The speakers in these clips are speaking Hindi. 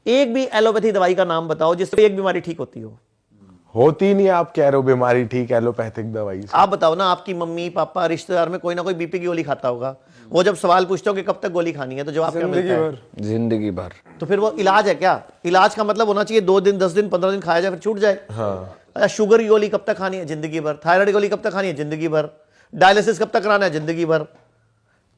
एक भी एलोपैथी दवाई का नाम बताओ जिससे एक बीमारी ठीक होती हो। होती नहीं, आप कह रहे हो बीमारी ठीक एलोपैथिक दवाई से। आप बताओ ना, आपकी मम्मी पापा रिश्तेदार में कोई ना कोई बीपी की गोली खाता होगा। वो जब सवाल पूछते हो कि कब तक गोली खानी है तो जवाब क्या मिलता है? जिंदगी भर। तो फिर वो इलाज है क्या? इलाज का मतलब होना चाहिए 2 दिन 10 दिन 15 दिन खाया जाए फिर छूट जाए। हाँ। अच्छा, शुगर की गोली कब तक खानी है? जिंदगी भर। थायराइड की गोली कब तक खानी है? जिंदगी भर। डायलिसिस कब तक कराना है? जिंदगी भर।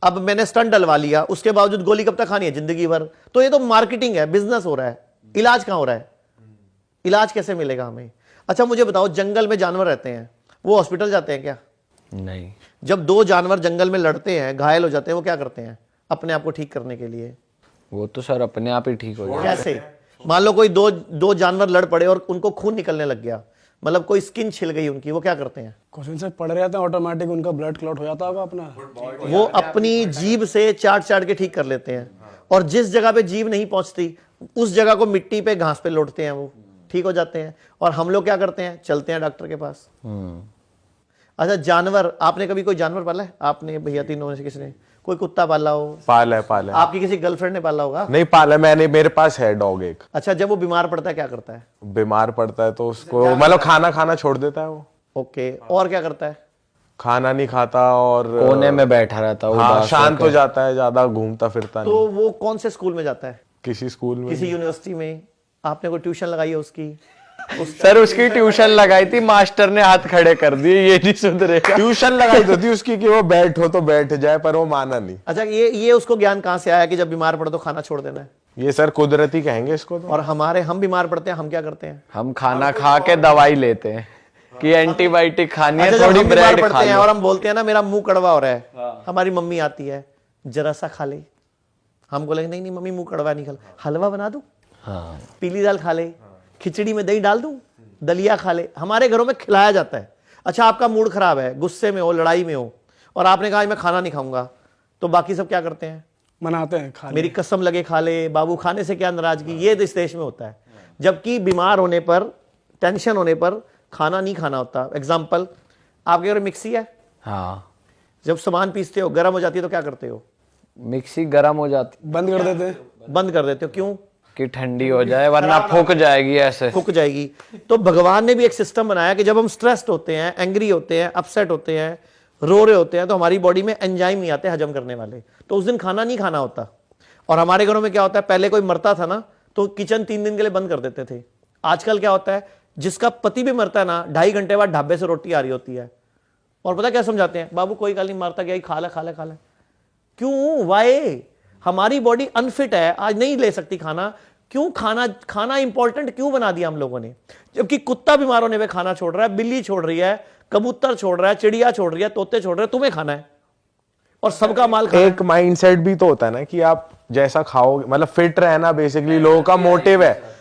अब मैंने स्टंट डलवा लिया, उसके बावजूद गोली कब तक खानी है? जिंदगी भर। तो ये तो मार्केटिंग है, बिजनेस हो रहा है। इलाज कहां हो रहा है? इलाज कैसे मिलेगा हमें? अच्छा मुझे बताओ, जंगल में जानवर रहते हैं, वो हॉस्पिटल जाते हैं क्या? नहीं। जब 2 जानवर जंगल में लड़ते हैं, घायल हो जाते हैं, वो क्या करते हैं अपने आप को ठीक करने के लिए? वो तो सर अपने आप ही ठीक हो जाए। कैसे? मान लो कोई दो जानवर लड़ पड़े और उनको खून निकलने लग गया, मतलब कोई स्किन छिल गई उनकी, वो क्या करते हैं? क्वेश्चन से पढ़ रहे थे, ऑटोमेटिक उनका ब्लड क्लॉट हो जाता होगा अपना। वो अपनी जीभ से चाट के ठीक कर लेते हैं, और जिस जगह पे जीभ नहीं पहुंचती उस जगह को मिट्टी पे घास पे लौटते हैं, वो ठीक हो जाते हैं। और हम लोग क्या करते हैं? चलते हैं डॉक्टर के पास। अच्छा जानवर, आपने कभी कोई जानवर पाला है? आपने भैया तीनों में से किसने कोई कुत्ता पाला हो? पाला है। आपकी किसी गर्लफ्रेंड ने पाला होगा? नहीं पाला, मैंने, मेरे पास है डॉग एक। अच्छा, जब वो बीमार पड़ता है क्या करता है? बीमार पड़ता है तो उसको मतलब खाना छोड़ देता है वो। ओके, और क्या करता है? खाना नहीं खाता और कोने में बैठा रहता है, हाँ, उदास शांत हो होकर। जाता है, ज्यादा घूमता फिरता नहीं। तो वो कौन से स्कूल में जाता है? किसी स्कूल में किसी यूनिवर्सिटी में? आपने कोई ट्यूशन लगाई है उसकी? सर उसकी ट्यूशन लगाई थी, मास्टर ने हाथ खड़े कर दिए, ये नहीं सुधरेगा। ट्यूशन लगाई तो थी उसकी कि वो बैठो तो बैठ जाए, पर वो माना नहीं। अच्छा, ये उसको ज्ञान कहाँ से आया कि जब बीमार पड़ो तो खाना छोड़ देना है? ये सर कुदरती कहेंगे इसको तो। और हम बीमार पड़ते हैं, हम क्या करते हैं? हम खाना खा के दवाई लेते हैं कि एंटीबायोटिक खानी है, अच्छा, जब थोड़ी हम बीमार ब्रेड खा पड़ते हैं लो। और हम बोलते हैं ना मेरा मुंह कड़वा हो रहा है, हमारी मम्मी आती है, जरा सा खा ले। हम बोलेंगे नहीं नहीं मम्मी मुंह कड़वा नहीं, खा, हलवा बना दूं, हाँ। पीली दाल खा ले, खिचड़ी में दही डाल दूं, दलिया खा ले। हमारे घरों में खिलाया जाता है। अच्छा, आपका मूड खराब है, गुस्से में हो, लड़ाई में हो, और आपने कहा मैं खाना नहीं खाऊंगा, तो बाकी सब क्या करते हैं? मनाते हैं खा ले। मेरी कसम लगे खा ले, बाबू खाने से क्या नाराजगी, ये इस देश में होता है। जबकि बीमार होने पर, टेंशन होने पर खाना नहीं खाना होता। एग्जाम्पल, आपके घर मिक्सी है, हाँ। जब सामान पीसते हो गर्म हो जाती है तो क्या करते हो? मिक्सी गर्म हो जाती, बंद कर देते हैं। बंद कर देते हो। क्यों? कि ठंडी हो जाए, वरना फूक जाएगी ऐसे। फूक जाएगी। तो भगवान ने भी एक सिस्टम बनाया कि जब हम स्ट्रेस्ड होते हैं, एंग्री होते हैं, अपसेट होते हैं, रो रहे होते हैं, तो हमारी बॉडी में एंजाइम नहीं आते हजम करने वाले, तो उस दिन खाना नहीं खाना होता। और हमारे घरों में क्या होता है, पहले कोई मरता था ना तो किचन 3 दिन के लिए बंद कर देते थे। आजकल क्या होता है, जिसका पति भी मरता है ना, 2.5 घंटे बाद ढाबे से रोटी आ रही होती है, और पता क्या समझाते हैं, बाबू कोई गाल नहीं, मारता गया, खा ले खा ले खा ले। क्यों? वाई? हमारी बॉडी अनफिट है, आज नहीं ले सकती खाना। क्यों? खाना इंपॉर्टेंट क्यों बना दिया हम लोगों ने? जबकि कुत्ता बीमार होने पे खाना छोड़ रहा है, बिल्ली छोड़ रही है, कबूतर छोड़ रहा है, चिड़िया छोड़ रही है, तोते छोड़ रहे हैं, तुम्हें खाना है और सबका माल खाना एक माइंडसेट भी तो होता है ना कि आप जैसा खाओगे, मतलब फिट रहना बेसिकली लोगों का मोटिव है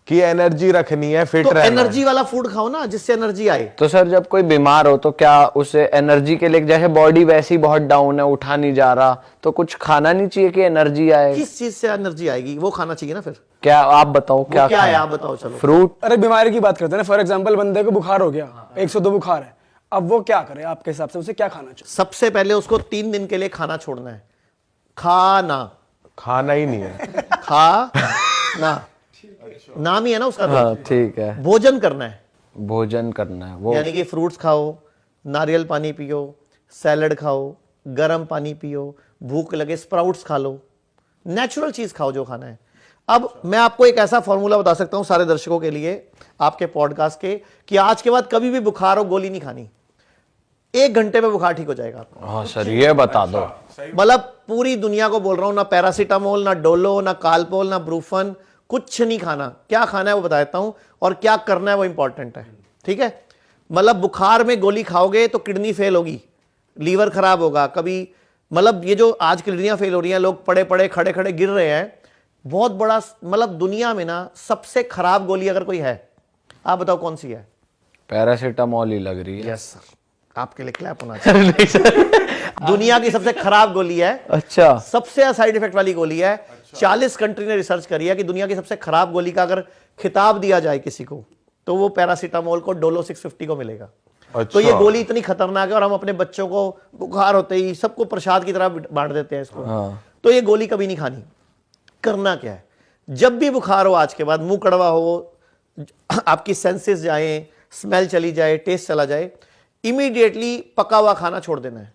कि एनर्जी रखनी है, फिट तो रहना एनर्जी वाला फूड खाओ ना जिससे एनर्जी आए। तो सर जब कोई बीमार हो तो क्या उसे एनर्जी के लिए, जैसे बॉडी वैसी बहुत डाउन है, उठा नहीं जा रहा, तो कुछ खाना नहीं चाहिए कि एनर्जी आए? किस चीज से एनर्जी आएगी? वो खाना चाहिए ना। फिर क्या आप बताओ, क्या है? खाएं? आप बताओ। चलो, फ्रूट। अरे बीमारी की बात करते हैं ना, फॉर एग्जाम्पल बंदे को बुखार हो गया, 102 बुखार है, अब वो क्या करे आपके हिसाब से? उसे क्या खाना चाहिए? सबसे पहले उसको 3 दिन के लिए खाना छोड़ना है। खाना ही नहीं है। खा ना, नाम ही है ना उसका। हाँ ठीक है। भोजन करना है, भोजन करना है वो, यानी कि फ्रूट्स खाओ, नारियल पानी पियो, सैलड खाओ, गर्म पानी पियो, भूख लगे स्प्राउट्स खा लो, नेचुरल चीज खाओ जो खाना है। अब मैं आपको एक ऐसा फॉर्मूला बता सकता हूं सारे दर्शकों के लिए, आपके पॉडकास्ट के, कि आज के बाद कभी भी बुखार हो गोली नहीं खानी, 1 घंटे में बुखार ठीक हो जाएगा। हाँ सर ये बता दो। मतलब पूरी दुनिया को बोल रहा हूं, ना पैरासीटामोल, ना डोलो, ना कालपोल, ना ब्रूफन, कुछ नहीं खाना। क्या खाना है वो बता देता हूं, और क्या करना है वो इंपॉर्टेंट है। ठीक है? मतलब बुखार में गोली खाओगे तो किडनी फेल होगी, लीवर खराब होगा, कभी मतलब ये जो आज किडनियां फेल हो रही हैं, लोग पड़े पड़े खड़े खड़े गिर रहे हैं, बहुत बड़ा, मतलब दुनिया में ना सबसे खराब गोली अगर कोई है, आप बताओ कौन सी है? पैरासीटामोल ही लग रही है। यस सर, आपके लिए क्लैप होना चाहिए। दुनिया की सबसे खराब गोली है। अच्छा। सबसे साइड इफेक्ट वाली गोली है। 40 कंट्री ने रिसर्च करी है कि दुनिया की सबसे खराब गोली का अगर खिताब दिया जाए किसी को, तो वो पैरासीटामोल को डोलो 650 को मिलेगा। तो ये गोली इतनी खतरनाक है, और हम अपने बच्चों को बुखार होते ही सबको प्रसाद की तरह बांट देते हैं इसको। तो ये गोली कभी नहीं खानी। करना क्या है? जब भी बुखार हो आज के बाद, मुंह कड़वा हो, आपकी सेंसेस जाएं, स्मेल चली जाए, टेस्ट चला जाए, इमीडिएटली पका हुआ खाना छोड़ देना है।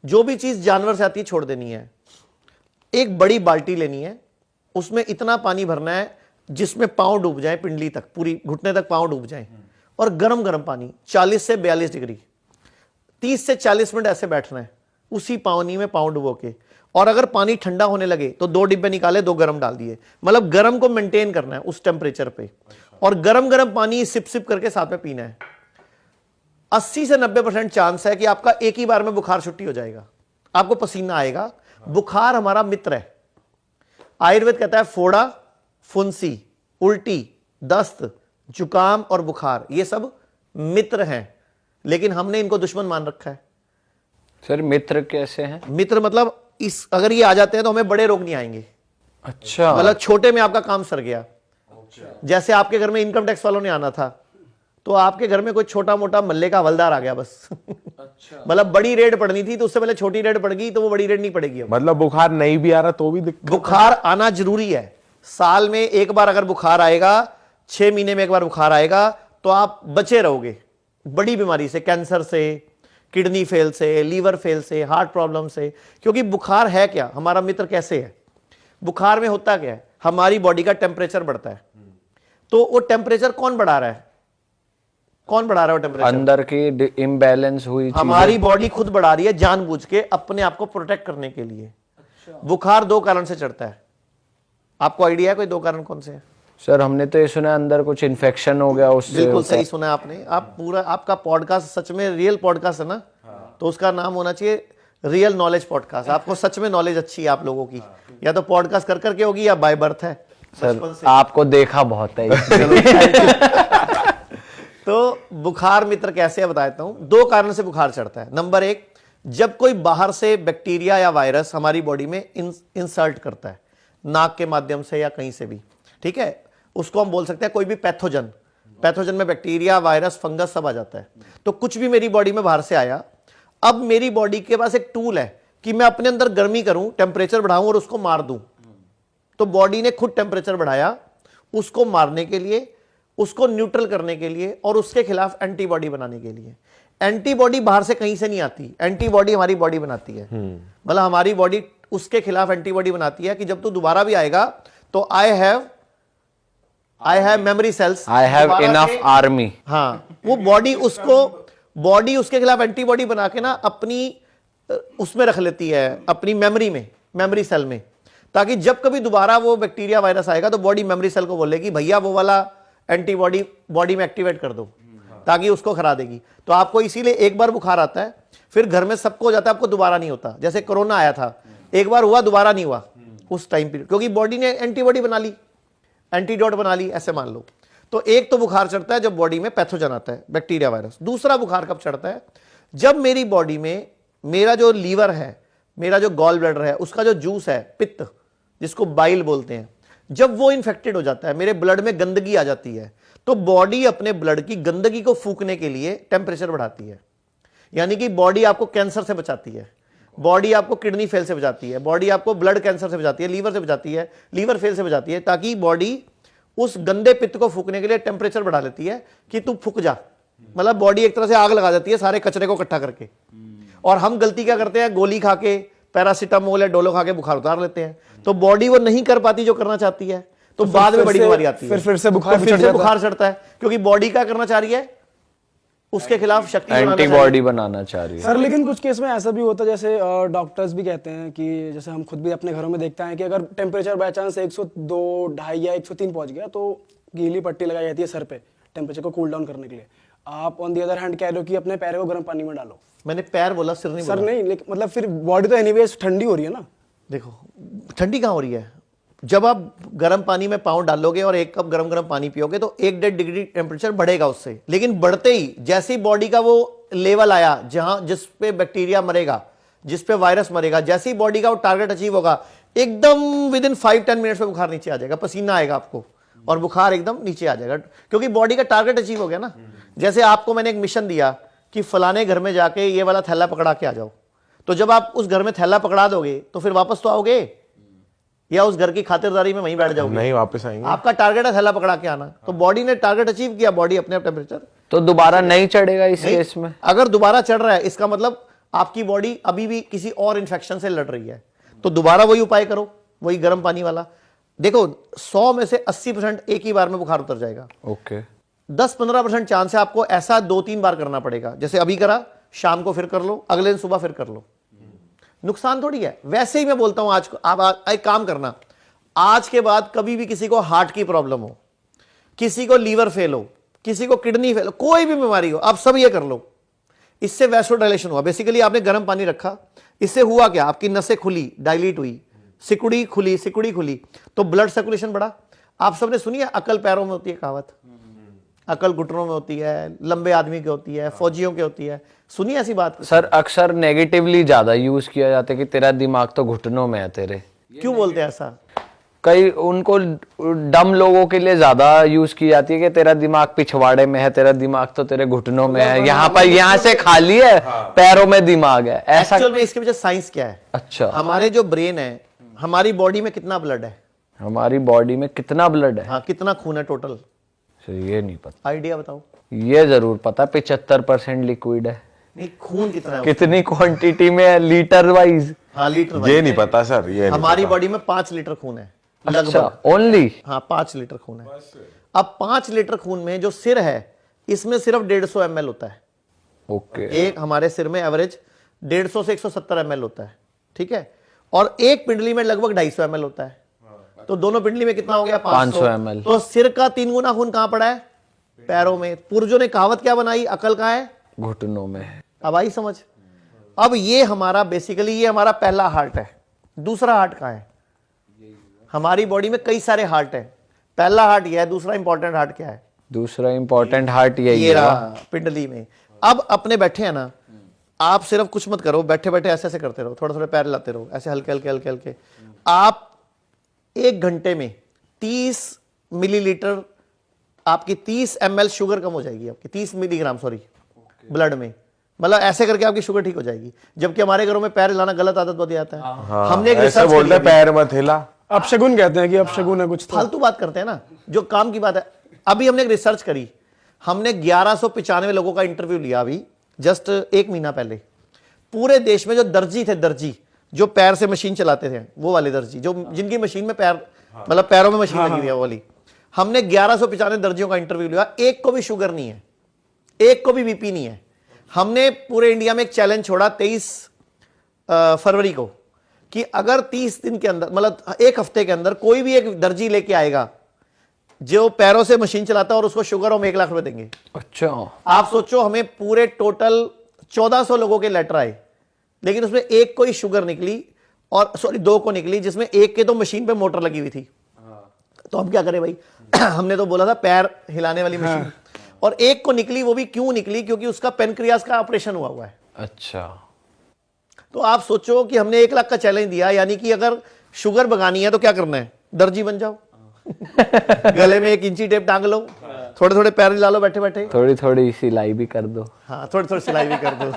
जो भी चीज जानवर से आती है छोड़ देनी है। एक बड़ी बाल्टी लेनी है, उसमें इतना पानी भरना है जिसमें पांव डूब जाए, पिंडली तक, पूरी घुटने तक पांव डूब जाए, और गरम गरम पानी 40 से 42 डिग्री 30 से 40 मिनट ऐसे बैठना है उसी पानी में पांव डुबो के। और अगर पानी ठंडा होने लगे तो 2 डिब्बे निकाले, 2 गरम डाल दिए, मतलब गरम को मेंटेन करना है उस टेम्परेचर पे। और गरम गरम पानी सिप सिप करके साथ में पीना है। 80 से 90% चांस है कि आपका एक ही बार में बुखार छुट्टी हो जाएगा, आपको पसीना आएगा। बुखार हमारा मित्र है। आयुर्वेद कहता है फोड़ा, फुंसी, उल्टी, दस्त, जुकाम और बुखार ये सब मित्र हैं, लेकिन हमने इनको दुश्मन मान रखा है। सर मित्र कैसे हैं? मित्र मतलब अगर ये आ जाते हैं तो हमें बड़े रोग नहीं आएंगे। अच्छा, मतलब छोटे में आपका काम सर गया। जैसे आपके घर में इनकम टैक्स वालों ने आना था, तो आपके घर में कोई छोटा मोटा मल्ले का हवलदार आ गया बस। अच्छा। मतलब बड़ी रेड पड़नी थी तो उससे पहले छोटी रेड पड़ गई, तो वो बड़ी रेड नहीं पड़ेगी अब। मतलब बुखार नहीं भी आ रहा तो भी दिक्कत? बुखार आना जरूरी है। साल में एक बार अगर बुखार आएगा, 6 महीने में एक बार बुखार आएगा, तो आप बचे रहोगे बड़ी बीमारी से, कैंसर से, किडनी फेल से, लीवर फेल से, हार्ट प्रॉब्लम से। क्योंकि बुखार है क्या, हमारा मित्र कैसे है? बुखार में होता क्या है, हमारी बॉडी का टेम्परेचर बढ़ता है। तो वो टेम्परेचर कौन बढ़ा रहा है? कौन बढ़ा रहा है वो टेम्परेचर? अंदर की इम्बैलेंस हुई चीजें। हमारी बॉडी खुद बढ़ा रही है जानबूझ के, अपने आप को प्रोटेक्ट करने के लिए। बुखार 2 कारण से चढ़ता है। आपको आइडिया है कोई 2 कारण कौन से हैं? सर हमने तो ये सुना है अंदर कुछ इन्फेक्शन हो गया उससे। बिल्कुल सही सुना आपने। आप पूरा, आपका पॉडकास्ट सच में रियल पॉडकास्ट है ना, तो उसका नाम होना चाहिए रियल नॉलेज पॉडकास्ट। आपको सच में नॉलेज अच्छी है आप लोगों की, या तो पॉडकास्ट कर करके होगी या बाय बर्थ है। सर आपको देखा बहुत है। तो बुखार मित्र कैसे है बताता हूं। 2 कारण से बुखार चढ़ता है। नंबर 1, जब कोई बाहर से बैक्टीरिया या वायरस हमारी बॉडी में इंसर्ट करता है, नाक के माध्यम से या कहीं से भी, ठीक है, उसको हम बोल सकते हैं कोई भी पैथोजन। पैथोजन में बैक्टीरिया, वायरस, फंगस सब आ जाता है। तो कुछ भी मेरी बॉडी में बाहर से आया, अब मेरी बॉडी के पास एक टूल है कि मैं अपने अंदर गर्मी करूं, टेम्परेचर बढ़ाऊं और उसको मार दूं। तो बॉडी ने खुद टेम्परेचर बढ़ाया उसको मारने के लिए, उसको न्यूट्रल करने के लिए और उसके खिलाफ एंटीबॉडी बनाने के लिए। एंटीबॉडी बाहर से कहीं से नहीं आती, एंटीबॉडी हमारी बॉडी बनाती है। मतलब हमारी बॉडी उसके खिलाफ एंटीबॉडी बनाती है कि जब तू दोबारा भी आएगा तो I have memory cells, I have enough army. हाँ, वो बॉडी उसके खिलाफ एंटीबॉडी बना के ना अपनी उसमें रख लेती है, अपनी मेमोरी में, मेमोरी सेल में, ताकि जब कभी दोबारा वो बैक्टीरिया वायरस आएगा तो बॉडी मेमोरी सेल को बोलेगी भैया वो वाला एंटीबॉडी बॉडी में एक्टिवेट कर दो, ताकि उसको खरा देगी। तो आपको इसीलिए एक बार बुखार आता है, फिर घर में सबको हो जाता है, आपको दोबारा नहीं होता। जैसे कोरोना आया था, एक बार हुआ, दोबारा नहीं हुआ उस टाइम पीरियड, क्योंकि बॉडी ने एंटीबॉडी बना ली, एंटीडोट बना ली, ऐसे मान लो। तो एक तो बुखार चढ़ता है जब बॉडी में पैथोजन आता है, बैक्टीरिया, वायरस। दूसरा बुखार कब चढ़ता है? जब मेरी बॉडी में मेरा जो लीवर है, मेरा जो गॉल ब्लैडर है, उसका जो जूस है, पित्त जिसको बाइल बोलते हैं, जब वो इन्फेक्टेड हो जाता है, मेरे ब्लड में गंदगी आ जाती है, तो बॉडी अपने ब्लड की गंदगी को फूकने के लिए टेम्परेचर बढ़ाती है। यानी कि बॉडी आपको कैंसर से बचाती है, बॉडी आपको किडनी फेल से बचाती है, बॉडी आपको ब्लड कैंसर से बचाती है, लीवर से बचाती है, लीवर फेल से बचाती है, ताकि बॉडी उस गंदे पित्त को फूकने के लिए टेम्परेचर बढ़ा लेती है कि तू फूक जा। मतलब बॉडी एक तरह से आग लगा देती है सारे कचरे को इकट्ठा करके। और हम गलती क्या करते हैं, गोली खा के, पैरासीटामोल या डोलो खा के बुखार उतार लेते हैं। तो बॉडी वो नहीं कर पाती जो करना चाहती है, तो बाद में बड़ी बीमारी आती है, फिर से बुखार बुखार चढ़ता है, क्योंकि बॉडी क्या करना चाह रही है, उसके खिलाफ शक्ति एंटीबॉडी बनाना चाह रही है। सर लेकिन कुछ केस में ऐसा भी होता है, जैसे डॉक्टर्स भी कहते हैं कि जैसे हम खुद भी अपने घरों में देखते हैं कि अगर टेम्परेचर बाय चांस 102, 2.5 या 103 पहुंच गया तो गीली पट्टी लगाई जाती है सर पे टेम्परेचर को कूल डाउन करने के लिए। आप ऑन दी अदर हैंड कह रहे हो कि अपने पैर को गर्म पानी में डालो। मैंने पैर बोला, सिर नहीं बोला। सर नहीं, लेकिन मतलब फिर बॉडी तो एनीवेज ठंडी हो रही है ना। देखो ठंडी कहाँ हो रही है, जब आप गर्म पानी में पाँव डालोगे और 1 कप गर्म पानी पियोगे तो 1-1.5 डिग्री टेम्परेचर बढ़ेगा उससे। लेकिन बढ़ते ही जैसे ही बॉडी का वो लेवल आया जहां जिस पे बैक्टीरिया मरेगा, जिस पे वायरस मरेगा, जैसे ही बॉडी का वो टारगेट अचीव होगा, एकदम विदिन 5-10 मिनट्स में बुखार नीचे आ जाएगा, पसीना आएगा आपको और बुखार एकदम नीचे आ जाएगा, क्योंकि बॉडी का टारगेट अचीव हो गया ना। जैसे आपको मैंने एक मिशन दिया कि फलाने घर में जाके ये वाला थैला पकड़ा के आ जाओ, तो जब आप उस घर में थैला पकड़ा दोगे तो फिर वापस तो आओगे, या उस घर की खातिरदारी में वहीं बैठ जाओगे? नहीं, वापस आएंगे। आपका टारगेट है थैला पकड़ा के आना, तो बॉडी ने टारगेट अचीव किया, बॉडी अपने आप टेम्परेचर। तो दोबारा नहीं चढ़ेगा इस केस में? अगर दोबारा चढ़ रहा है इसका मतलब आपकी बॉडी अभी भी किसी और इन्फेक्शन से लड़ रही है, तो दोबारा वही उपाय करो, वही गर्म पानी वाला। देखो 100 में से 80% एक ही बार में बुखार उतर जाएगा। ओके। 10-15% चांस है आपको ऐसा 2-3 बार करना पड़ेगा, जैसे अभी करा, शाम को फिर कर लो, अगले दिन सुबह फिर कर लो। नुकसान थोड़ी है। वैसे ही मैं बोलता हूं आज को आप एक काम करना, आज के बाद कभी भी किसी को हार्ट की प्रॉब्लम हो, किसी को लीवर फेल हो, किसी को किडनी फेल हो, कोई भी बीमारी हो, आप सब ये कर लो। इससे वैसोडाइलेशन हुआ, बेसिकली आपने गर्म पानी रखा, इससे हुआ क्या, आपकी नसें खुली, डायलीट हुई, सिकुड़ी खुली, तो ब्लड सर्कुलेशन बढ़ा। आप सबने सुनी है अकल पैरों में होती है कहावत, अकल घुटनों में होती है, लंबे आदमी की होती है, फौजियों की होती है, सुनी ऐसी बात? सर अक्सर नेगेटिवली ज्यादा यूज किया जाता है कि तेरा दिमाग तो घुटनों में है तेरे। क्यों बोलते हैं ऐसा? कई उनको डम लोगों के लिए ज्यादा यूज की जाती है कि तेरा दिमाग पिछवाड़े में है, तेरा दिमाग तो तेरे घुटनों में है, यहाँ पर यहाँ से खाली है, पैरों में दिमाग है, ऐसा। एक्चुअल में इसके पीछे साइंस क्या है? अच्छा। हमारे जो ब्रेन है, हमारी बॉडी में कितना ब्लड है? हमारी बॉडी में कितना ब्लड है? हाँ, कितना खून है टोटल? ये नहीं पता। आइडिया बताओ। ये जरूर पता, 75% लिक्विड है। नहीं, खून कितना है? कितनी क्वांटिटी में है, लीटर वाइज? हाँ, लीटर। ये नहीं पता सर, ये नहीं हमारी पता। बॉडी में 5 लीटर खून है अच्छा, लगभग। ओनली? हाँ, 5 लीटर खून है। अब 5 लीटर खून में जो सिर है, इसमें सिर्फ 150 ml होता है। ओके। एक हमारे सिर में एवरेज 150 से 170 ml होता है, ठीक है? और एक पिंडली में लगभग 250 ml होता है, तो दोनों पिंडली में कितना हो गया? 500 ml। तो सिर का 3 गुना खून कहां पड़ा है? पैरों में। पूर्वजों ने कहावत क्या बनाई? अकल कहां है? घुटनों में है। अब आई समझ? अब ये हमारा बेसिकली ये हमारा पहला हार्ट है। दूसरा हार्ट कहां है? हमारी बॉडी में कई सारे हार्ट है। पहला हार्ट ये है, दूसरा इंपॉर्टेंट हार्ट क्या है? दूसरा इंपॉर्टेंट हार्ट यही ये है। रहा पिंडली में। अब अपने बैठे हैं ना, आप सिर्फ कुछ मत करो, बैठे बैठे ऐसे ऐसे करते रहो, थोड़े थोड़े पैर लाते रहो, ऐसे हल्के हल्के हल्के हल्के। आप 1 घंटे में 30 मिलीलीटर, आपकी 30 ml शुगर कम हो जाएगी, आपकी 30 मिलीग्राम सॉरी ब्लड में। मतलब ऐसे करके आपकी शुगर ठीक हो जाएगी। जबकि हमारे घरों में पैर हिलाना गलत आदत बहुत आता है। हाँ, हमने एक ऐसे रिसर्च बोलते हैं पैर मत हिला। अपशगुन कहते हैं कि अपशगुन है कुछ तो। फालतू बात करते हैं ना, जो काम की बात है। अभी हमने एक रिसर्च करी, हमने 1195 लोगों का इंटरव्यू लिया अभी जस्ट 1 महीना पहले। पूरे देश में जो दर्जी थे, दर्जी जो पैर से मशीन चलाते थे, वो वाले दर्जी जो जिनकी मशीन में पैर, मतलब पैरों में मशीन लगी हुई है वो वाली, हमने 1195 दर्जियों का इंटरव्यू लिया। एक को भी शुगर नहीं है, एक को भी बीपी नहीं है। हमने पूरे इंडिया में एक चैलेंज छोड़ा 23 फरवरी को कि अगर 30 दिन के अंदर, मतलब 1 हफ्ते के अंदर कोई भी एक दर्जी लेके आएगा जो पैरों से मशीन चलाता है और उसको शुगर हम 1 लाख रुपए देंगे। अच्छा। आप सोचो, हमें पूरे टोटल 1400 लोगों के लेटर आए, लेकिन उसमें एक को ही शुगर निकली, और सॉरी 2 को निकली, जिसमें एक के तो मशीन पे मोटर लगी हुई थी। तो हम क्या करें भाई हमने तो बोला था पैर हिलाने वाली मशीन, और एक को निकली। वो भी क्यों निकली? क्योंकि उसका पेनक्रियास का ऑपरेशन हुआ है। अच्छा। तो आप सोचो कि हमने 1 लाख का चैलेंज दिया, यानी कि अगर शुगर भगानी है तो क्या करना है? दर्जी बन जाओ गले में 1 इंची टेप टांग लो, थोड़े थोड़े पैर हिला लो बैठे बैठे, थोड़ी थोड़ी सिलाई भी कर दो। हाँ थोड़ी थोड़ी सिलाई भी कर दो।